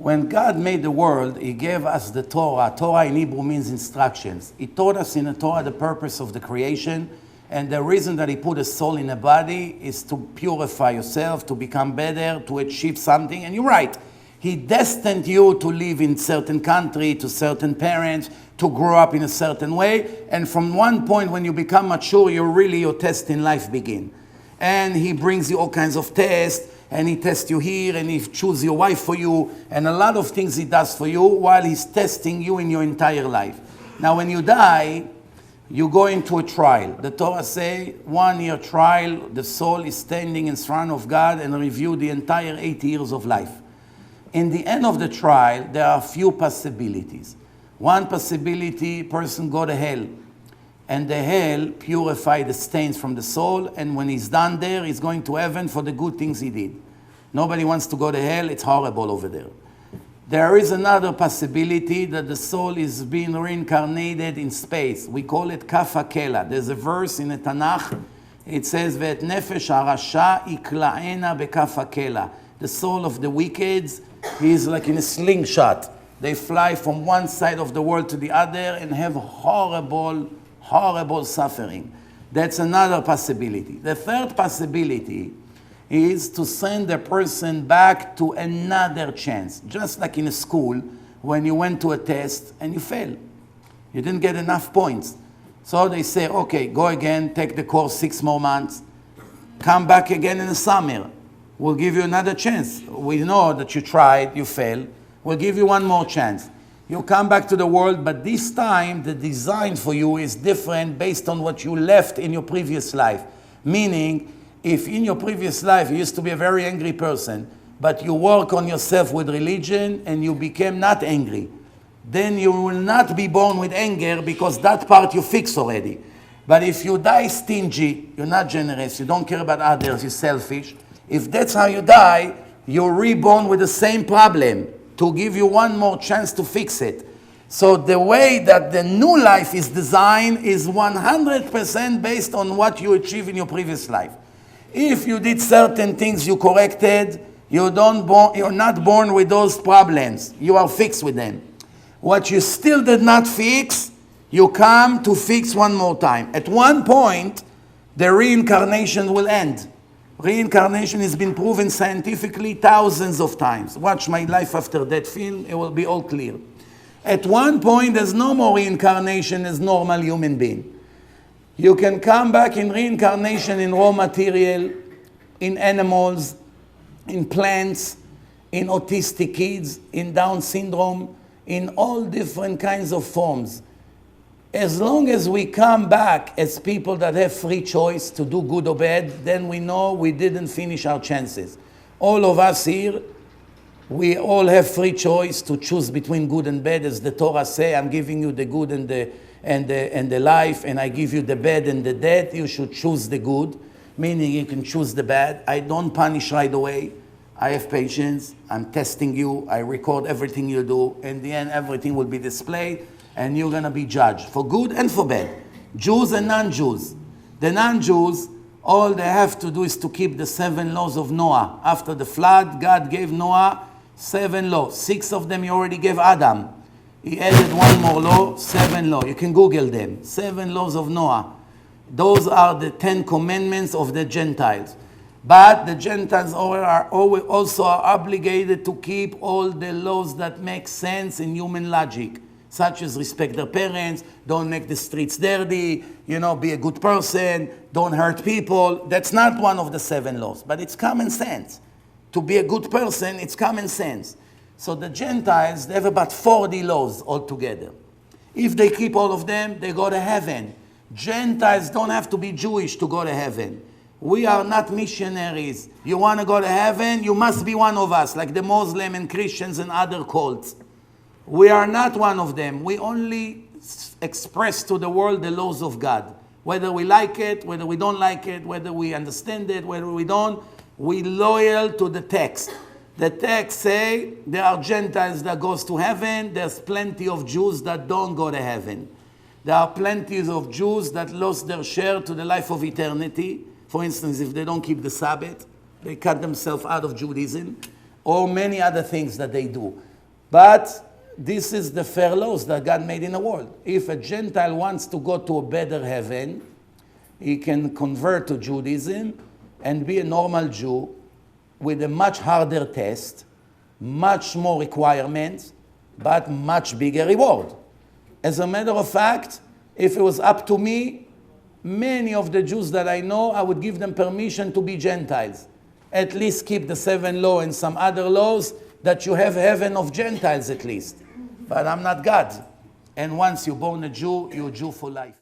When God made the world, He gave us the Torah. Torah in Hebrew means instructions. He taught us in the Torah the purpose of the creation, and the reason that He put a soul in a body is to purify yourself, to become better, to achieve something. And you're right. He destined you to live in certain country, to certain parents, to grow up in a certain way. And from one point when you become mature, your test in life begin. And He brings you all kinds of tests, and He tests you here, and He chooses your wife for you, and a lot of things He does for you while He's testing you in your entire life. Now when you die, you go into a trial. The Torah say 1 year trial, the soul is standing in front of God and review the entire 8 years of life. In the end of the trial, there are a few possibilities. One possibility, person go to hell. And the hell purify the stains from the soul, and when he's done there, he's going to heaven for the good things he did. Nobody wants to go to hell, it's horrible over there. There is another possibility that the soul is being reincarnated in space. We call it kaf hakela. There's a verse in the Tanakh, it says, Ve'et nefesh harasha ikla'ena bekaf hakela. The soul of the wicked is like in a slingshot. They fly from one side of the world to the other and have horrible suffering. That's another possibility. The third possibility is to send the person back to another chance. Just like in a school, when you went to a test and you failed. You didn't get enough points. So they say, okay, go again, take the course 6 more months, come back again in the summer. We'll give you another chance. We know that you tried, you failed. We'll give you one more chance. You come back to the world, but this time the design for you is different based on what you left in your previous life. Meaning, if in your previous life you used to be a very angry person, but you work on yourself with religion and you became not angry, then you will not be born with anger because that part you fix already. But if you die stingy, you're not generous, you don't care about others, you're selfish, if that's how you die, you're reborn with the same problem, to give you one more chance to fix it. So the way that the new life is designed is 100% based on what you achieved in your previous life. If you did certain things you corrected, you're not born with those problems. You are fixed with them. What you still did not fix, you come to fix one more time. At one point, the reincarnation will end. Reincarnation has been proven scientifically thousands of times. Watch my Life After Death film, it will be all clear. At one point, there's no more reincarnation as normal human being. You can come back in reincarnation in raw material, in animals, in plants, in autistic kids, in Down syndrome, in all different kinds of forms. As long as we come back as people that have free choice to do good or bad, then we know we didn't finish our chances. All of us here, we all have free choice to choose between good and bad. As the Torah say, I'm giving you the good and the life, and I give you the bad and the death. You should choose the good, meaning you can choose the bad. I don't punish right away. I have patience. I'm testing you. I record everything you do. In the end, everything will be displayed, and you're going to be judged for good and for bad. Jews and non-Jews. The non-Jews, all they have to do is to keep the 7 laws of Noah. After the flood, God gave Noah 7 laws. 6 of them he already gave Adam. He added 1 more law, 7 laws. You can Google them. 7 laws of Noah. Those are the 10 commandments of the Gentiles. But the Gentiles are also obligated to keep all the laws that make sense in human logic, such as respect their parents, don't make the streets dirty, be a good person, don't hurt people. That's not one of the 7 laws, but it's common sense. To be a good person, it's common sense. So the Gentiles, they have about 40 laws altogether. If they keep all of them, they go to heaven. Gentiles don't have to be Jewish to go to heaven. We are not missionaries. You want to go to heaven, you must be one of us, like the Muslim and Christians and other cults. We are not one of them. We only express to the world the laws of God. Whether we like it, whether we don't like it, whether we understand it, whether we don't, we loyal to the text. The text say there are Gentiles that goes to heaven. There's plenty of Jews that don't go to heaven. There are plenty of Jews that lost their share to the life of eternity. For instance, if they don't keep the Sabbath, they cut themselves out of Judaism, or many other things that they do. But this is the fair laws that God made in the world. If a Gentile wants to go to a better heaven, he can convert to Judaism and be a normal Jew with a much harder test, much more requirements, but much bigger reward. As a matter of fact, if it was up to me, many of the Jews that I know, I would give them permission to be Gentiles. At least keep the 7 laws and some other laws that you have heaven of Gentiles at least. But I'm not God. And once you're born a Jew, you're a Jew for life.